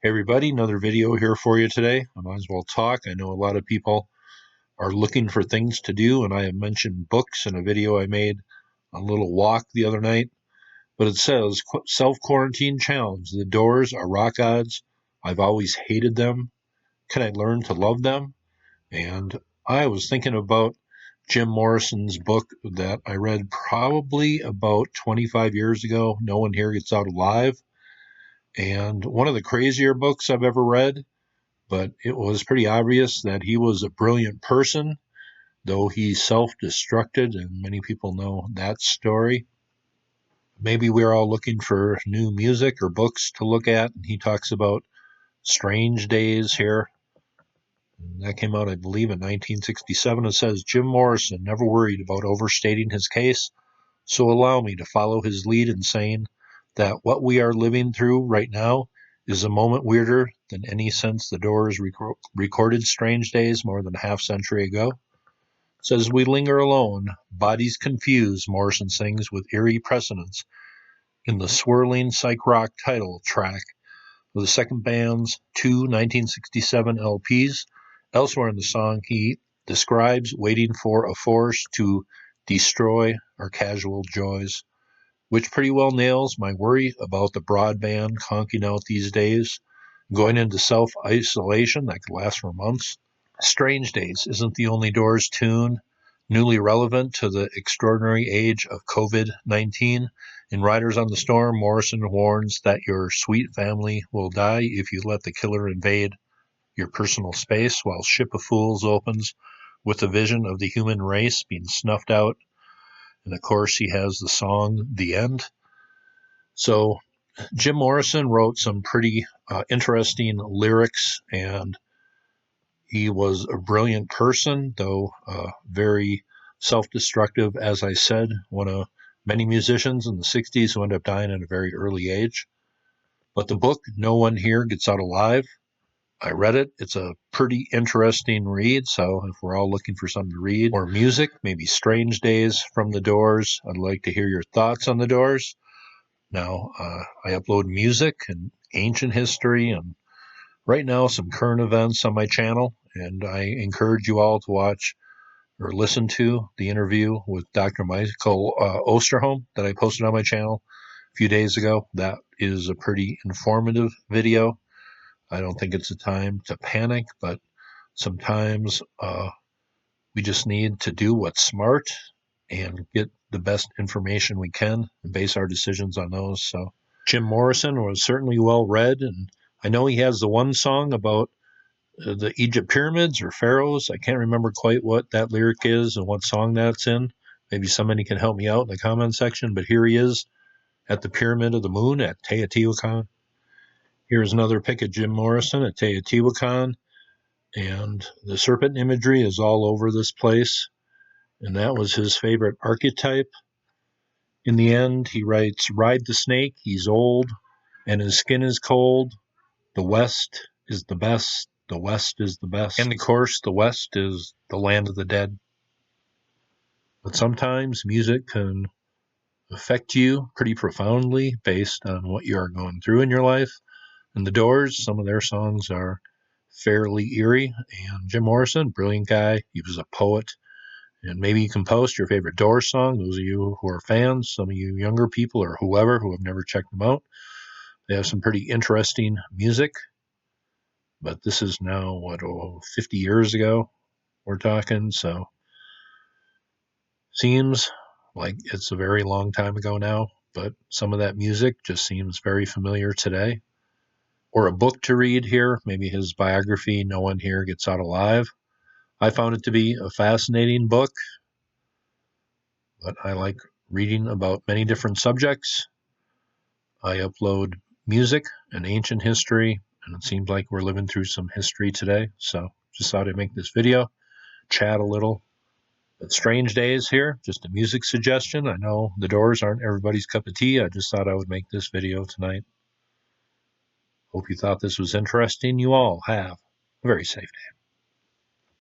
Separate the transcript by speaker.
Speaker 1: Hey everybody, another video here for you today. I might as well talk. I know a lot of people are looking for things to do, and I have mentioned books in a video I made on a little walk the other night. But it says, self-quarantine challenge. The Doors are rock gods. I've always hated them. Can I learn to love them? And I was thinking about Jim Morrison's book that I read probably about 25 years ago, No One Here Gets Out Alive. And one of the crazier books I've ever read, but it was pretty obvious that he was a brilliant person, though he self-destructed, and many people know that story. Maybe we're all looking for new music or books to look at, and he talks about Strange Days here. And that came out, I believe, in 1967. It says, Jim Morrison never worried about overstating his case, so allow me to follow his lead in saying that what we are living through right now is a moment weirder than any since the Doors recorded Strange Days more than a half-century ago. It says, we linger alone, bodies confused, Morrison sings with eerie presonance in the swirling psych rock title track of the second band's two 1967 LPs. Elsewhere in the song, he describes waiting for a force to destroy our casual joys, which pretty well nails my worry about the broadband conking out these days, going into self-isolation that could last for months. Strange Days isn't the only Doors tune newly relevant to the extraordinary age of COVID-19. In Riders on the Storm, Morrison warns that your sweet family will die if you let the killer invade your personal space, while Ship of Fools opens with a vision of the human race being snuffed out. And of course, he has the song The End. So Jim Morrison wrote some pretty interesting lyrics, and he was a brilliant person, though very self-destructive, as I said, one of many musicians in the 60s who ended up dying at a very early age. But the book, No One Here Gets Out Alive, I read it. It's a pretty interesting read, so if we're all looking for something to read, or music, maybe Strange Days from the Doors, I'd like to hear your thoughts on the Doors. Now, I upload music and ancient history and right now some current events on my channel, and I encourage you all to watch or listen to the interview with Dr. Michael Osterholm that I posted on my channel a few days ago. That is a pretty informative video. I don't think it's a time to panic, but sometimes we just need to do what's smart and get the best information we can and base our decisions on those. So Jim Morrison was certainly well read, and I know he has the one song about the Egypt pyramids or pharaohs. I can't remember quite what that lyric is and what song that's in. Maybe somebody can help me out in the comment section, but here he is at the Pyramid of the Moon at Teotihuacan. Here's another pic of Jim Morrison at Teotihuacan, and the serpent imagery is all over this place, and that was his favorite archetype. In the end, he writes, ride the snake, he's old, and his skin is cold. The West is the best, the West is the best. And of course, the West is the land of the dead. But sometimes music can affect you pretty profoundly based on what you are going through in your life. And the Doors, some of their songs are fairly eerie. And Jim Morrison, brilliant guy. He was a poet. And maybe you can post your favorite Doors song. Those of you who are fans, some of you younger people or whoever who have never checked them out, they have some pretty interesting music. But this is now, 50 years ago we're talking. So seems like it's a very long time ago now. But some of that music just seems very familiar today. Or a book to read here, maybe his biography, No One Here Gets Out Alive. I found it to be a fascinating book, but I like reading about many different subjects. I upload music and ancient history, and it seems like we're living through some history today, so just thought I'd make this video, chat a little. But Strange Days here, just a music suggestion. I know the Doors aren't everybody's cup of tea. I just thought I would make this video tonight. Hope you thought this was interesting. You all have a very safe day.